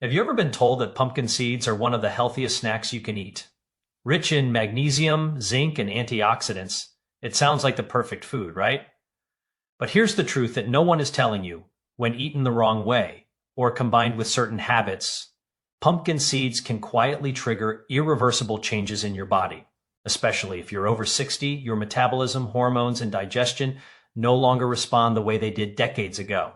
Have you ever been told that pumpkin seeds are one of the healthiest snacks you can eat? Rich in magnesium, zinc, and antioxidants, it sounds like the perfect food, right? But here's the truth that no one is telling you: when eaten the wrong way, or combined with certain habits, pumpkin seeds can quietly trigger irreversible changes in your body. Especially if you're over 60, your metabolism, hormones, and digestion no longer respond the way they did decades ago.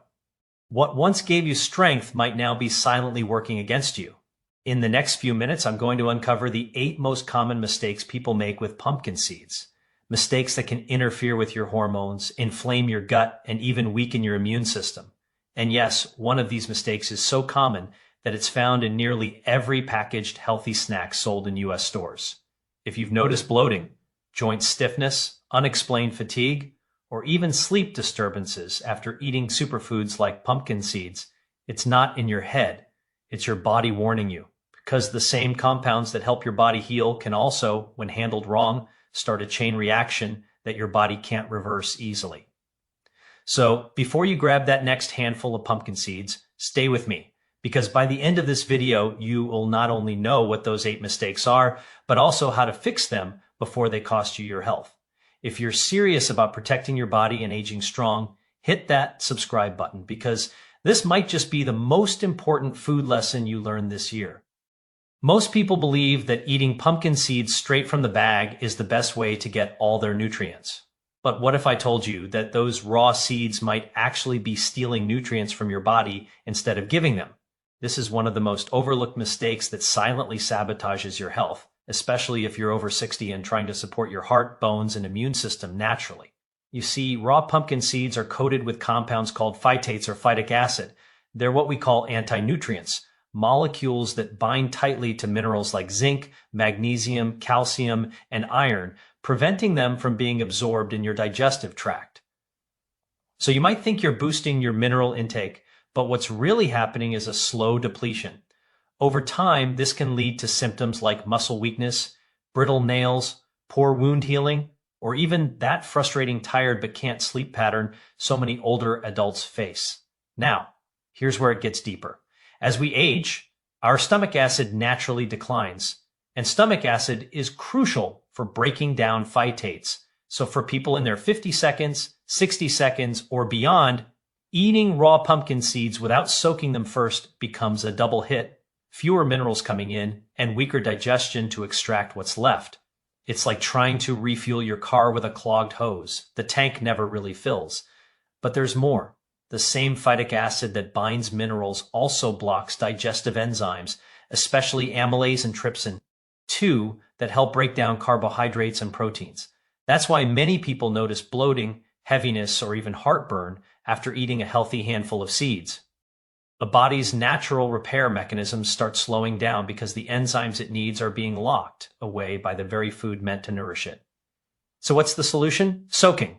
What once gave you strength might now be silently working against you. In the next few minutes, I'm going to uncover the 8 most common mistakes people make with pumpkin seeds. Mistakes that can interfere with your hormones, inflame your gut, and even weaken your immune system. And yes, one of these mistakes is so common that it's found in nearly every packaged healthy snack sold in US stores. If you've noticed bloating, joint stiffness, unexplained fatigue, or even sleep disturbances after eating superfoods like pumpkin seeds, it's not in your head, it's your body warning you. Because the same compounds that help your body heal can also, when handled wrong, start a chain reaction that your body can't reverse easily. So before you grab that next handful of pumpkin seeds, stay with me, because by the end of this video, you will not only know what those 8 mistakes are, but also how to fix them before they cost you your health. If you're serious about protecting your body and aging strong, hit that subscribe button, because this might just be the most important food lesson you learn this year. Most people believe that eating pumpkin seeds straight from the bag is the best way to get all their nutrients. But what if I told you that those raw seeds might actually be stealing nutrients from your body instead of giving them? This is one of the most overlooked mistakes that silently sabotages your health, especially if you're over 60 and trying to support your heart, bones, and immune system naturally. You see, raw pumpkin seeds are coated with compounds called phytates or phytic acid. They're what we call anti-nutrients, molecules that bind tightly to minerals like zinc, magnesium, calcium, and iron, preventing them from being absorbed in your digestive tract. So you might think you're boosting your mineral intake, but what's really happening is a slow depletion. Over time, this can lead to symptoms like muscle weakness, brittle nails, poor wound healing, or even that frustrating tired but can't sleep pattern so many older adults face. Now, here's where it gets deeper. As we age, our stomach acid naturally declines, and stomach acid is crucial for breaking down phytates. So for people in their 50 seconds, 60 seconds, or beyond, eating raw pumpkin seeds without soaking them first becomes a double hit. Fewer minerals coming in, and weaker digestion to extract what's left. It's like trying to refuel your car with a clogged hose. The tank never really fills. But there's more. The same phytic acid that binds minerals also blocks digestive enzymes, especially amylase and trypsin, 2 that help break down carbohydrates and proteins. That's why many people notice bloating, heaviness, or even heartburn after eating a healthy handful of seeds. The body's natural repair mechanisms start slowing down because the enzymes it needs are being locked away by the very food meant to nourish it. So what's the solution? Soaking.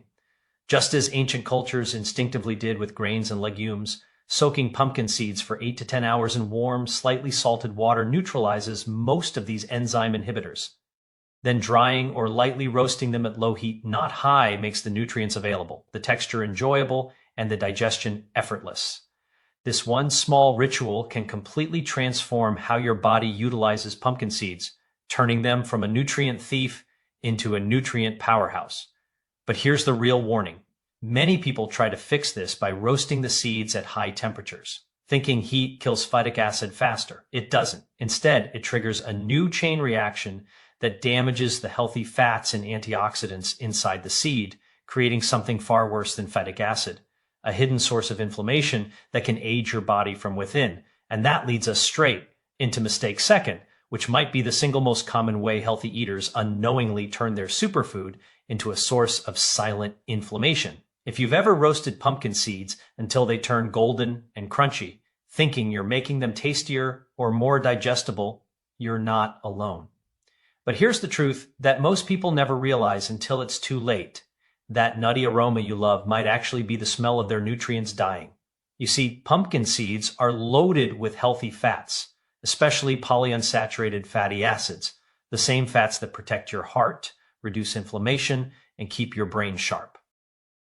Just as ancient cultures instinctively did with grains and legumes, soaking pumpkin seeds for 8 to 10 hours in warm, slightly salted water neutralizes most of these enzyme inhibitors. Then drying or lightly roasting them at low heat, not high, makes the nutrients available, the texture enjoyable, and the digestion effortless. This one small ritual can completely transform how your body utilizes pumpkin seeds, turning them from a nutrient thief into a nutrient powerhouse. But here's the real warning. Many people try to fix this by roasting the seeds at high temperatures, thinking heat kills phytic acid faster. It doesn't. Instead, it triggers a new chain reaction that damages the healthy fats and antioxidants inside the seed, creating something far worse than phytic acid, a hidden source of inflammation that can age your body from within. And that leads us straight into mistake second, which might be the single most common way healthy eaters unknowingly turn their superfood into a source of silent inflammation. If you've ever roasted pumpkin seeds until they turn golden and crunchy, thinking you're making them tastier or more digestible, you're not alone. But here's the truth that most people never realize until it's too late. That nutty aroma you love might actually be the smell of their nutrients dying. You see, pumpkin seeds are loaded with healthy fats, especially polyunsaturated fatty acids, the same fats that protect your heart, reduce inflammation, and keep your brain sharp.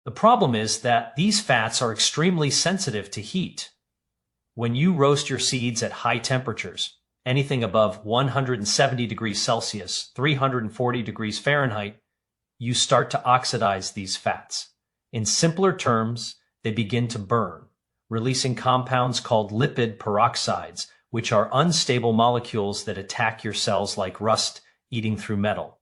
The problem is that these fats are extremely sensitive to heat. When you roast your seeds at high temperatures, anything above 170 degrees Celsius, 340 degrees Fahrenheit, you start to oxidize these fats. In simpler terms, they begin to burn, releasing compounds called lipid peroxides, which are unstable molecules that attack your cells like rust eating through metal.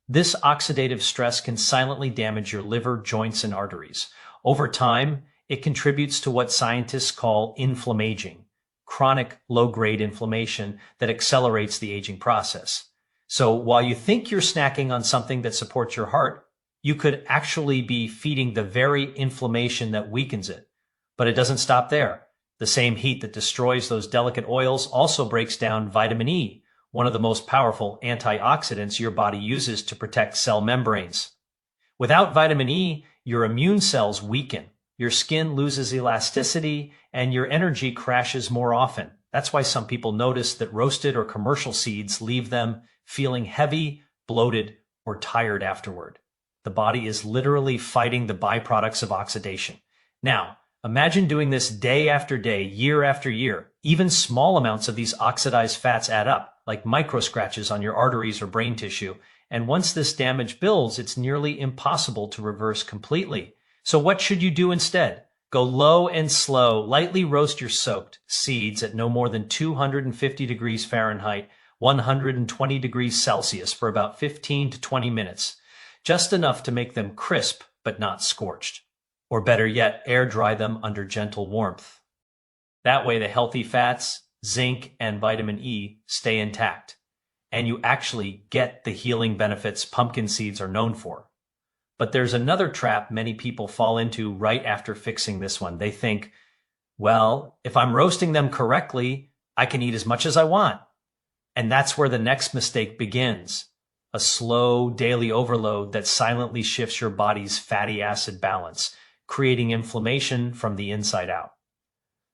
This oxidative stress can silently damage your liver, joints, and arteries. Over time, it contributes to what scientists call inflammaging, chronic low-grade inflammation that accelerates the aging process. So while you think you're snacking on something that supports your heart, you could actually be feeding the very inflammation that weakens it. But it doesn't stop there. The same heat that destroys those delicate oils also breaks down vitamin E, one of the most powerful antioxidants your body uses to protect cell membranes. Without vitamin E, your immune cells weaken, your skin loses elasticity, and your energy crashes more often. That's why some people notice that roasted or commercial seeds leave them feeling heavy, bloated, or tired afterward. The body is literally fighting the byproducts of oxidation. Now, imagine doing this day after day, year after year. Even small amounts of these oxidized fats add up, like micro scratches on your arteries or brain tissue. And once this damage builds, it's nearly impossible to reverse completely. So what should you do instead? Go low and slow, lightly roast your soaked seeds at no more than 250 degrees Fahrenheit, 120 degrees Celsius for about 15 to 20 minutes, just enough to make them crisp but not scorched. Or better yet, air dry them under gentle warmth. That way the healthy fats, zinc, and vitamin E stay intact, and you actually get the healing benefits pumpkin seeds are known for. But there's another trap many people fall into right after fixing this one. They think, well, if I'm roasting them correctly, I can eat as much as I want. And that's where the next mistake begins. A slow daily overload that silently shifts your body's fatty acid balance, creating inflammation from the inside out.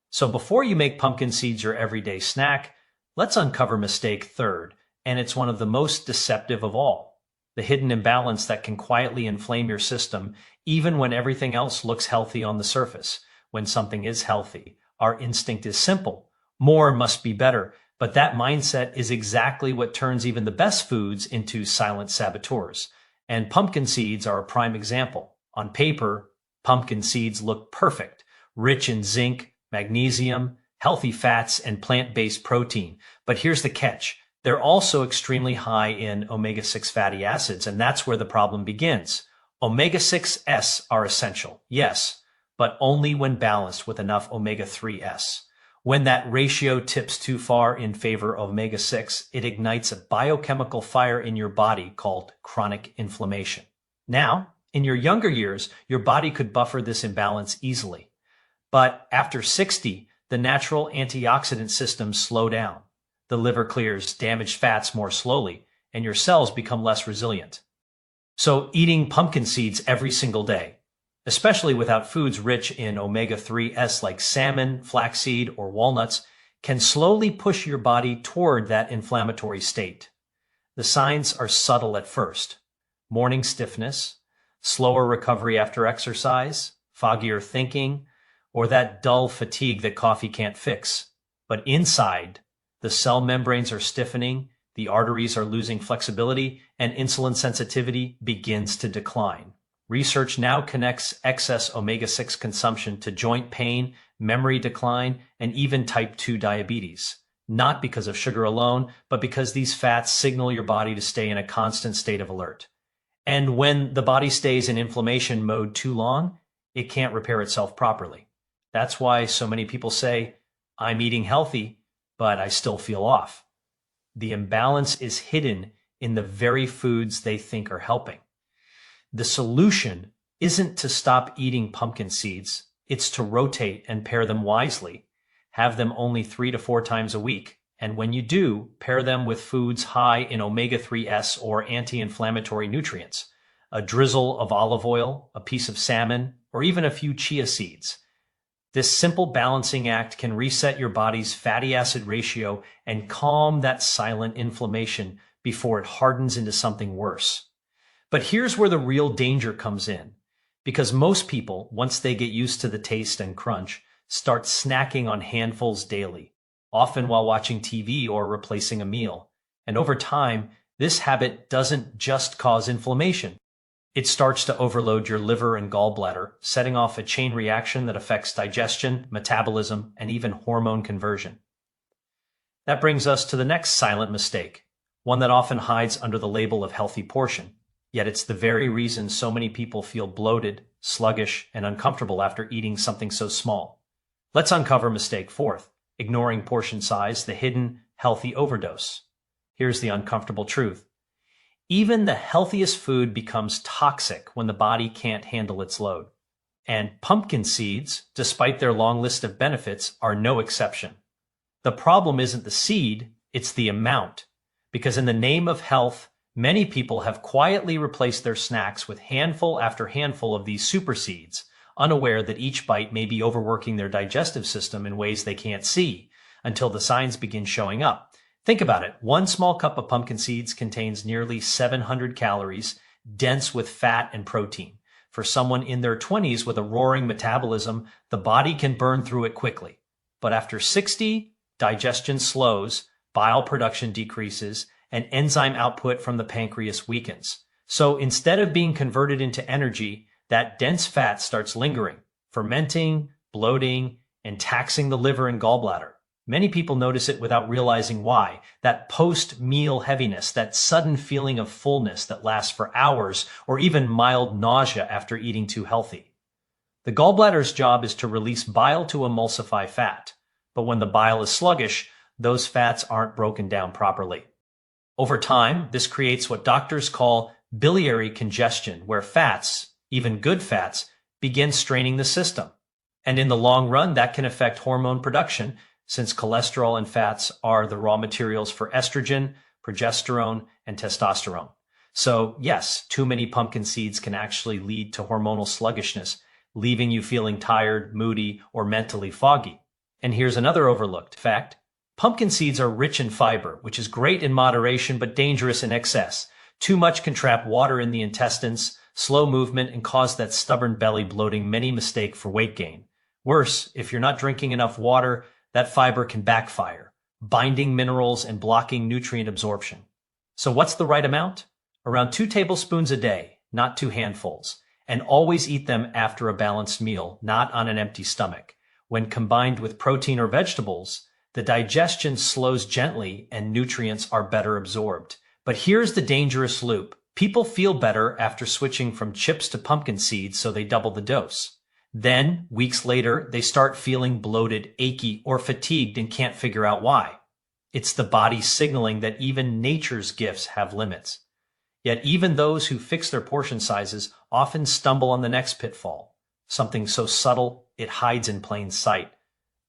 So before you make pumpkin seeds your everyday snack, let's uncover mistake third, and it's one of the most deceptive of all. The hidden imbalance that can quietly inflame your system even when everything else looks healthy on the surface. When something is healthy, our instinct is simple. More must be better, but that mindset is exactly what turns even the best foods into silent saboteurs. And pumpkin seeds are a prime example. On paper, pumpkin seeds look perfect, rich in zinc, magnesium, healthy fats, and plant-based protein. But here's the catch. They're also extremely high in omega-6 fatty acids, and that's where the problem begins. Omega-6s are essential, yes, but only when balanced with enough omega-3s. When that ratio tips too far in favor of omega-6, it ignites a biochemical fire in your body called chronic inflammation. Now, in your younger years, your body could buffer this imbalance easily. But after 60, the natural antioxidant systems slow down. The liver clears damaged fats more slowly, and your cells become less resilient. So eating pumpkin seeds every single day, especially without foods rich in omega-3s like salmon, flaxseed, or walnuts, can slowly push your body toward that inflammatory state. The signs are subtle at first. Morning stiffness, slower recovery after exercise, foggier thinking, or that dull fatigue that coffee can't fix. But inside, the cell membranes are stiffening, the arteries are losing flexibility, and insulin sensitivity begins to decline. Research now connects excess omega-6 consumption to joint pain, memory decline, and even type 2 diabetes. Not because of sugar alone, but because these fats signal your body to stay in a constant state of alert. And when the body stays in inflammation mode too long, it can't repair itself properly. That's why so many people say, I'm eating healthy, but I still feel off. The imbalance is hidden in the very foods they think are helping. The solution isn't to stop eating pumpkin seeds, it's to rotate and pair them wisely. Have them only 3 to 4 times a week. And when you do, pair them with foods high in omega-3s or anti-inflammatory nutrients. A drizzle of olive oil, a piece of salmon, or even a few chia seeds. This simple balancing act can reset your body's fatty acid ratio and calm that silent inflammation before it hardens into something worse. But here's where the real danger comes in. Because most people, once they get used to the taste and crunch, start snacking on handfuls daily, often while watching TV or replacing a meal. And over time, this habit doesn't just cause inflammation. It starts to overload your liver and gallbladder, setting off a chain reaction that affects digestion, metabolism, and even hormone conversion. That brings us to the next silent mistake, one that often hides under the label of healthy portion. Yet it's the very reason so many people feel bloated, sluggish, and uncomfortable after eating something so small. Let's uncover mistake fourth, ignoring portion size, the hidden healthy overdose. Here's the uncomfortable truth. Even the healthiest food becomes toxic when the body can't handle its load. And pumpkin seeds, despite their long list of benefits, are no exception. The problem isn't the seed, it's the amount. Because in the name of health, many people have quietly replaced their snacks with handful after handful of these super seeds, unaware that each bite may be overworking their digestive system in ways they can't see until the signs begin showing up. Think about it. One small cup of pumpkin seeds contains nearly 700 calories, dense with fat and protein. For someone in their 20s with a roaring metabolism, the body can burn through it quickly. But after 60, digestion slows, bile production decreases, and enzyme output from the pancreas weakens. So instead of being converted into energy, that dense fat starts lingering, fermenting, bloating, and taxing the liver and gallbladder. Many people notice it without realizing why. That post-meal heaviness, that sudden feeling of fullness that lasts for hours, or even mild nausea after eating too healthy. The gallbladder's job is to release bile to emulsify fat. But when the bile is sluggish, those fats aren't broken down properly. Over time, this creates what doctors call biliary congestion, where fats, even good fats, begin straining the system. And in the long run, that can affect hormone production, since cholesterol and fats are the raw materials for estrogen, progesterone, and testosterone. So yes, too many pumpkin seeds can actually lead to hormonal sluggishness, leaving you feeling tired, moody, or mentally foggy. And here's another overlooked fact. Pumpkin seeds are rich in fiber, which is great in moderation but dangerous in excess. Too much can trap water in the intestines, slow movement, and cause that stubborn belly bloating many mistake for weight gain. Worse, if you're not drinking enough water, that fiber can backfire, binding minerals and blocking nutrient absorption. So what's the right amount? Around 2 tablespoons a day, not 2 handfuls. And always eat them after a balanced meal, not on an empty stomach. When combined with protein or vegetables, the digestion slows gently and nutrients are better absorbed. But here's the dangerous loop. People feel better after switching from chips to pumpkin seeds, so they double the dose. Then, weeks later, they start feeling bloated, achy, or fatigued and can't figure out why. It's the body signaling that even nature's gifts have limits. Yet even those who fix their portion sizes often stumble on the next pitfall, something so subtle it hides in plain sight.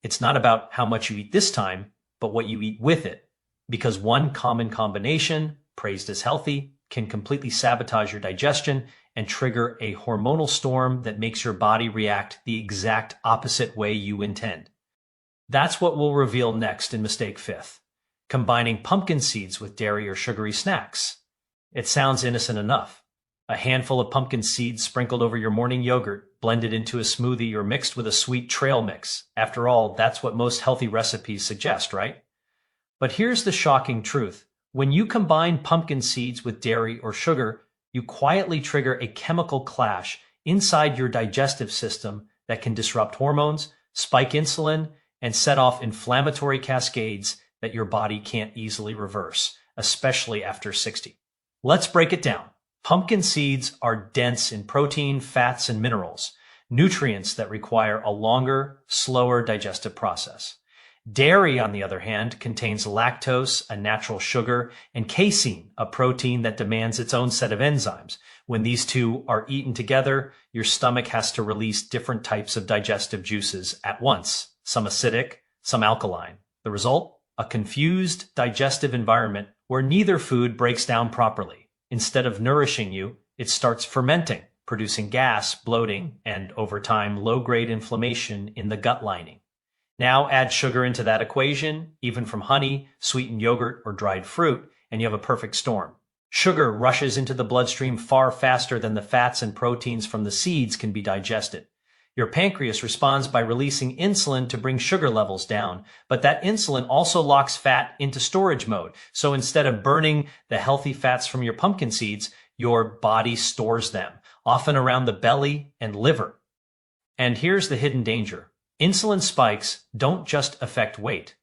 It's not about how much you eat this time, but what you eat with it. Because one common combination, praised as healthy, can completely sabotage your digestion and trigger a hormonal storm that makes your body react the exact opposite way you intend. That's what we'll reveal next in Mistake 5th, combining pumpkin seeds with dairy or sugary snacks. It sounds innocent enough. A handful of pumpkin seeds sprinkled over your morning yogurt, blended into a smoothie, or mixed with a sweet trail mix. After all, that's what most healthy recipes suggest, right? But here's the shocking truth. When you combine pumpkin seeds with dairy or sugar, you quietly trigger a chemical clash inside your digestive system that can disrupt hormones, spike insulin, and set off inflammatory cascades that your body can't easily reverse, especially after 60. Let's break it down. Pumpkin seeds are dense in protein, fats, and minerals, nutrients that require a longer, slower digestive process. Dairy, on the other hand, contains lactose, a natural sugar, and casein, a protein that demands its own set of enzymes. When these two are eaten together, your stomach has to release different types of digestive juices at once, some acidic, some alkaline. The result? A confused digestive environment where neither food breaks down properly. Instead of nourishing you, it starts fermenting, producing gas, bloating, and over time, low-grade inflammation in the gut lining. Now add sugar into that equation, even from honey, sweetened yogurt, or dried fruit, and you have a perfect storm. Sugar rushes into the bloodstream far faster than the fats and proteins from the seeds can be digested. Your pancreas responds by releasing insulin to bring sugar levels down, but that insulin also locks fat into storage mode. So instead of burning the healthy fats from your pumpkin seeds, your body stores them, often around the belly and liver. And here's the hidden danger. Insulin spikes don't just affect weight.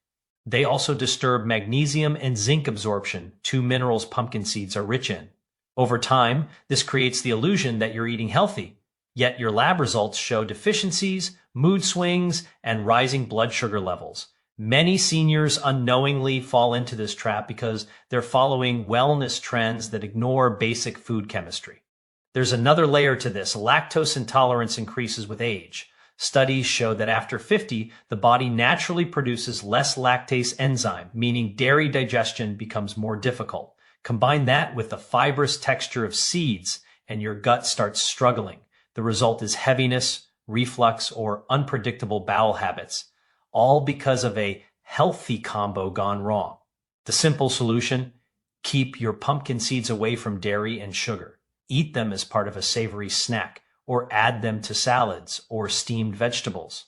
They also disturb magnesium and zinc absorption, two minerals pumpkin seeds are rich in. Over time, this creates the illusion that you're eating healthy. Yet your lab results show deficiencies, mood swings, and rising blood sugar levels. Many seniors unknowingly fall into this trap because they're following wellness trends that ignore basic food chemistry. There's another layer to this. Lactose intolerance increases with age. Studies show that after 50, the body naturally produces less lactase enzyme, meaning dairy digestion becomes more difficult. Combine that with the fibrous texture of seeds, and your gut starts struggling. The result is heaviness, reflux, or unpredictable bowel habits, all because of a healthy combo gone wrong. The simple solution: keep your pumpkin seeds away from dairy and sugar. Eat them as part of a savory snack, or add them to salads or steamed vegetables.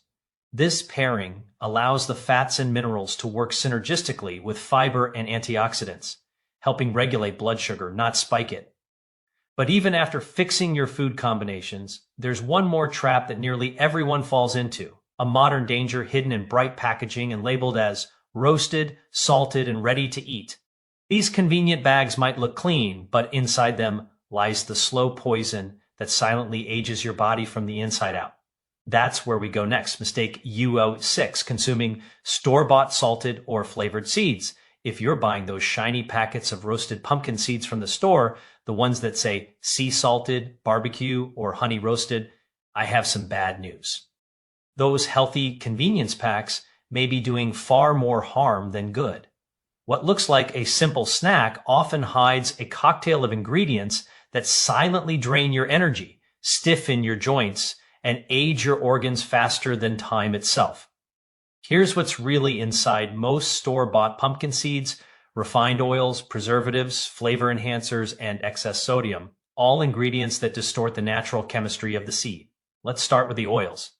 This pairing allows the fats and minerals to work synergistically with fiber and antioxidants, helping regulate blood sugar, not spike it. But even after fixing your food combinations, there's one more trap that nearly everyone falls into, a modern danger hidden in bright packaging and labeled as roasted, salted, and ready to eat. These convenient bags might look clean, but inside them lies the slow poison that silently ages your body from the inside out. That's where we go next. Mistake UO6, consuming store-bought salted or flavored seeds. If you're buying those shiny packets of roasted pumpkin seeds from the store, the ones that say sea salted, barbecue, or honey roasted, I have some bad news. Those healthy convenience packs may be doing far more harm than good. What looks like a simple snack often hides a cocktail of ingredients that silently drain your energy, stiffen your joints, and age your organs faster than time itself. Here's what's really inside most store-bought pumpkin seeds: refined oils, preservatives, flavor enhancers, and excess sodium, all ingredients that distort the natural chemistry of the seed. Let's start with the oils.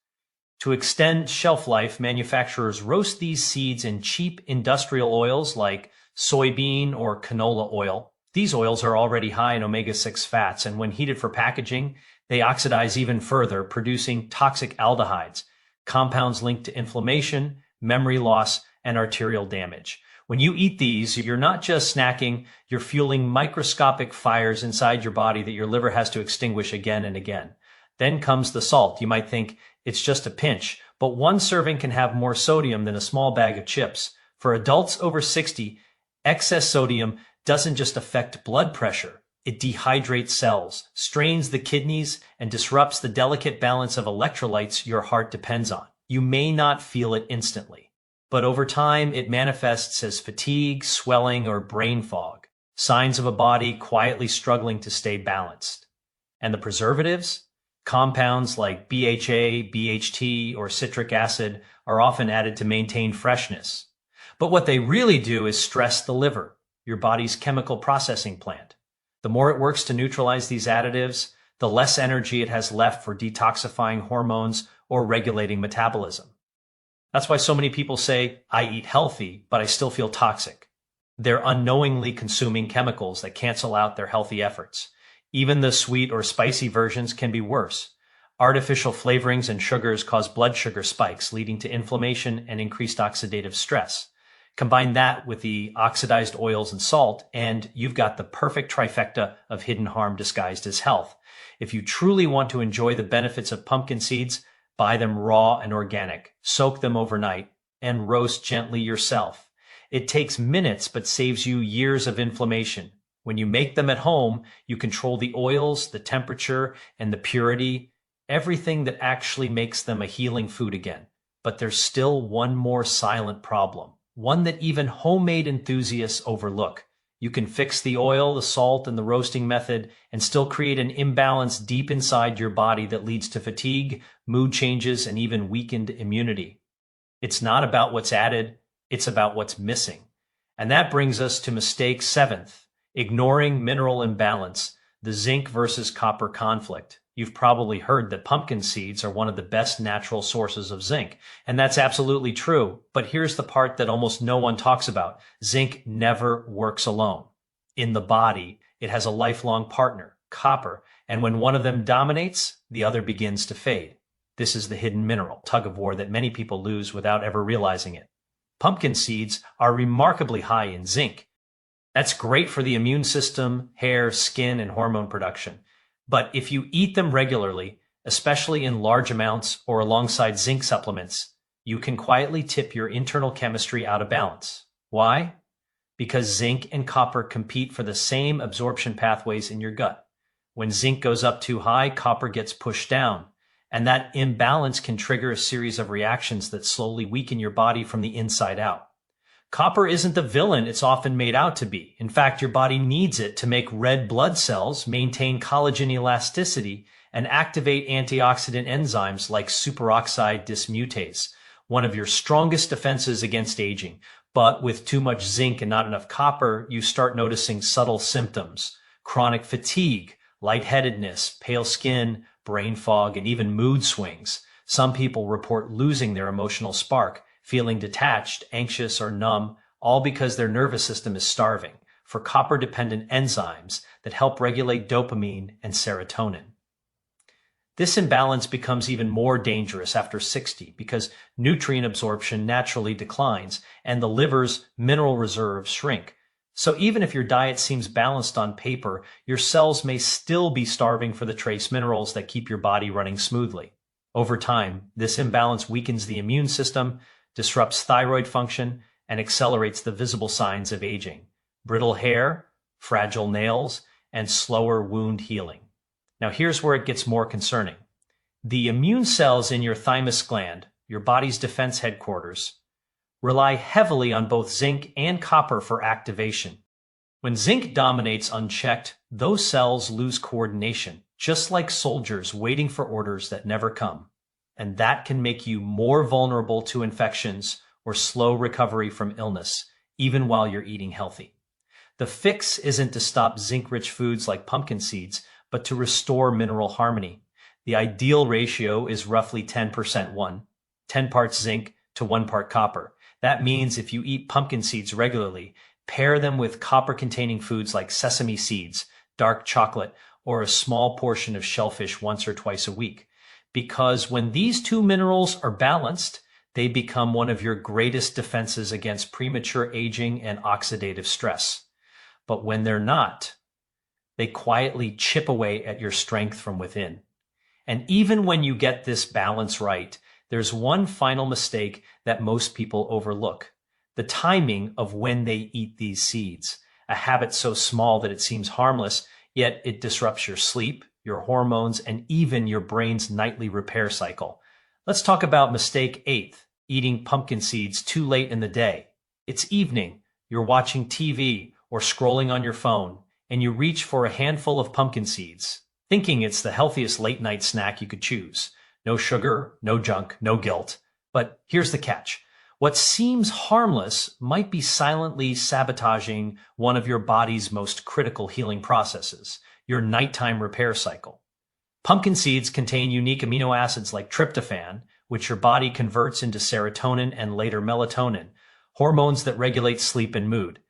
To extend shelf life, manufacturers roast these seeds in cheap industrial oils like soybean or canola oil. These oils are already high in omega-6 fats, and when heated for packaging, they oxidize even further, producing toxic aldehydes, compounds linked to inflammation, memory loss, and arterial damage. When you eat these, you're not just snacking, you're fueling microscopic fires inside your body that your liver has to extinguish again and again. Then comes the salt. You might think it's just a pinch, but one serving can have more sodium than a small bag of chips. For adults over 60, excess sodium doesn't just affect blood pressure. It dehydrates cells, strains the kidneys, and disrupts the delicate balance of electrolytes your heart depends on. You may not feel it instantly, but over time it manifests as fatigue, swelling, or brain fog, signs of a body quietly struggling to stay balanced. And the preservatives? Compounds like BHA, BHT, or citric acid are often added to maintain freshness. But what they really do is stress the liver, your body's chemical processing plant. The more it works to neutralize these additives, the less energy it has left for detoxifying hormones or regulating metabolism. That's why so many people say, I eat healthy, but I still feel toxic. They're unknowingly consuming chemicals that cancel out their healthy efforts. Even the sweet or spicy versions can be worse. Artificial flavorings and sugars cause blood sugar spikes, leading to inflammation and increased oxidative stress. Combine that with the oxidized oils and salt, and you've got the perfect trifecta of hidden harm disguised as health. If you truly want to enjoy the benefits of pumpkin seeds, buy them raw and organic, soak them overnight, and roast gently yourself. It takes minutes but saves you years of inflammation. When you make them at home, you control the oils, the temperature, and the purity, everything that actually makes them a healing food again. But there's still one more silent problem, one that even homemade enthusiasts overlook. You can fix the oil, the salt, and the roasting method and still create an imbalance deep inside your body that leads to fatigue, mood changes, and even weakened immunity. It's not about what's added, it's about what's missing. And that brings us to mistake 7th, ignoring mineral imbalance, the zinc versus copper conflict. You've probably heard that pumpkin seeds are one of the best natural sources of zinc, and that's absolutely true. But here's the part that almost no one talks about. Zinc never works alone. In the body, it has a lifelong partner, copper, and when one of them dominates, the other begins to fade. This is the hidden mineral tug of war that many people lose without ever realizing it. Pumpkin seeds are remarkably high in zinc. That's great for the immune system, hair, skin, and hormone production. But if you eat them regularly, especially in large amounts or alongside zinc supplements, you can quietly tip your internal chemistry out of balance. Why? Because zinc and copper compete for the same absorption pathways in your gut. When zinc goes up too high, copper gets pushed down, and that imbalance can trigger a series of reactions that slowly weaken your body from the inside out. Copper isn't the villain it's often made out to be. In fact, your body needs it to make red blood cells, maintain collagen elasticity, and activate antioxidant enzymes like superoxide dismutase, one of your strongest defenses against aging. But with too much zinc and not enough copper, you start noticing subtle symptoms: chronic fatigue, lightheadedness, pale skin, brain fog, and even mood swings. Some people report losing their emotional spark, feeling detached, anxious, or numb, all because their nervous system is starving for copper-dependent enzymes that help regulate dopamine and serotonin. This imbalance becomes even more dangerous after 60 because nutrient absorption naturally declines and the liver's mineral reserves shrink. So even if your diet seems balanced on paper, your cells may still be starving for the trace minerals that keep your body running smoothly. Over time, this imbalance weakens the immune system, disrupts thyroid function, and accelerates the visible signs of aging: brittle hair, fragile nails, and slower wound healing. Now here's where it gets more concerning. The immune cells in your thymus gland, your body's defense headquarters, rely heavily on both zinc and copper for activation. When zinc dominates unchecked, those cells lose coordination, just like soldiers waiting for orders that never come. And that can make you more vulnerable to infections or slow recovery from illness, even while you're eating healthy. The fix isn't to stop zinc-rich foods like pumpkin seeds, but to restore mineral harmony. The ideal ratio is roughly 10% 10 parts zinc to 1 part copper. That means if you eat pumpkin seeds regularly, pair them with copper-containing foods like sesame seeds, dark chocolate, or a small portion of shellfish once or twice a week. Because when these two minerals are balanced, they become one of your greatest defenses against premature aging and oxidative stress. But when they're not, they quietly chip away at your strength from within. And even when you get this balance right, there's one final mistake that most people overlook: the timing of when they eat these seeds. A habit so small that it seems harmless, yet it disrupts your sleep, your hormones, and even your brain's nightly repair cycle. Let's talk about mistake 8, eating pumpkin seeds too late in the day. It's evening, you're watching TV or scrolling on your phone, and you reach for a handful of pumpkin seeds, thinking it's the healthiest late-night snack you could choose. No sugar, no junk, no guilt. But here's the catch. What seems harmless might be silently sabotaging one of your body's most critical healing processes: your nighttime repair cycle. Pumpkin seeds contain unique amino acids like tryptophan, which your body converts into serotonin and later melatonin, hormones that regulate sleep and mood.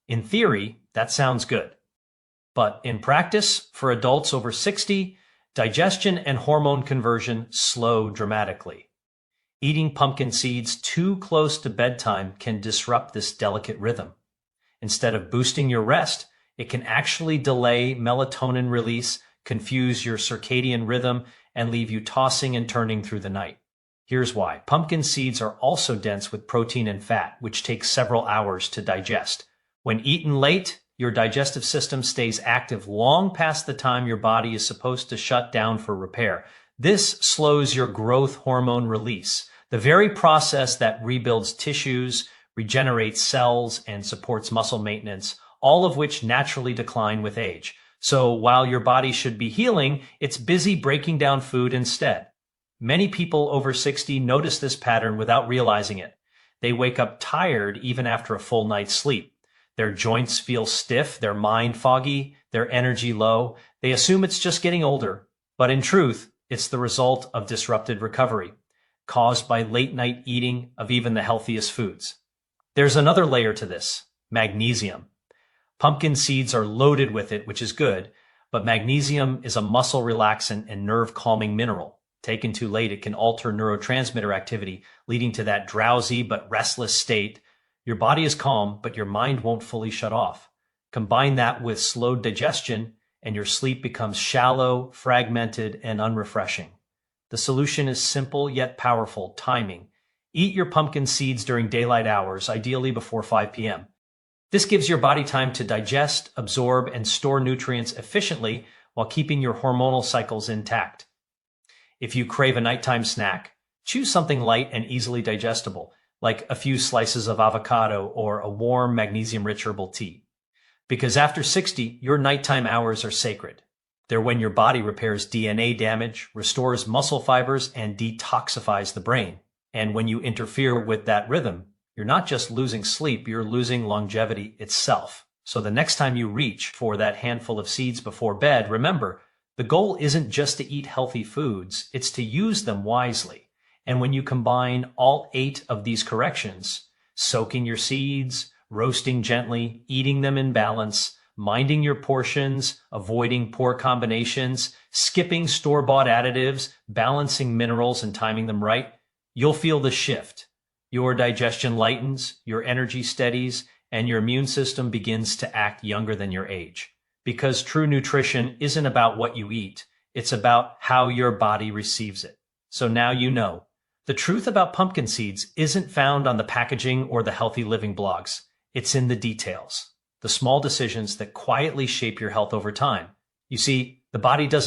In theory, that sounds good. But in practice, for adults over 60, digestion and hormone conversion slow dramatically. Eating pumpkin seeds too close to bedtime can disrupt this delicate rhythm. Instead of boosting your rest, it can actually delay melatonin release, confuse your circadian rhythm, and leave you tossing and turning through the night. Here's why. Pumpkin seeds are also dense with protein and fat, which takes several hours to digest. When eaten late, your digestive system stays active long past the time your body is supposed to shut down for repair. This slows your growth hormone release, the very process that rebuilds tissues, regenerates cells, and supports muscle maintenance, all of which naturally decline with age. So while your body should be healing, it's busy breaking down food instead. Many people over 60 notice this pattern without realizing it. They wake up tired even after a full night's sleep. Their joints feel stiff, their mind foggy, their energy low. They assume it's just getting older. But in truth, it's the result of disrupted recovery, caused by late-night eating of even the healthiest foods. There's another layer to this: magnesium. Pumpkin seeds are loaded with it, which is good, but magnesium is a muscle relaxant and nerve calming mineral. Taken too late, it can alter neurotransmitter activity, leading to that drowsy but restless state. Your body is calm, but your mind won't fully shut off. Combine that with slowed digestion, and your sleep becomes shallow, fragmented, and unrefreshing. The solution is simple yet powerful: timing. Eat your pumpkin seeds during daylight hours, ideally before 5 p.m. This gives your body time to digest, absorb, and store nutrients efficiently while keeping your hormonal cycles intact. If you crave a nighttime snack, choose something light and easily digestible, like a few slices of avocado or a warm magnesium-rich herbal tea. Because after 60, your nighttime hours are sacred. They're when your body repairs DNA damage, restores muscle fibers, and detoxifies the brain. And when you interfere with that rhythm, you're not just losing sleep, you're losing longevity itself. So the next time you reach for that handful of seeds before bed, remember, the goal isn't just to eat healthy foods, it's to use them wisely. And when you combine all 8 of these corrections, soaking your seeds, roasting gently, eating them in balance, minding your portions, avoiding poor combinations, skipping store-bought additives, balancing minerals and timing them right, you'll feel the shift. Your digestion lightens, your energy steadies, and your immune system begins to act younger than your age. Because true nutrition isn't about what you eat, it's about how your body receives it. So now you know. The truth about pumpkin seeds isn't found on the packaging or the healthy living blogs. It's in the details, the small decisions that quietly shape your health over time. You see, the body doesn't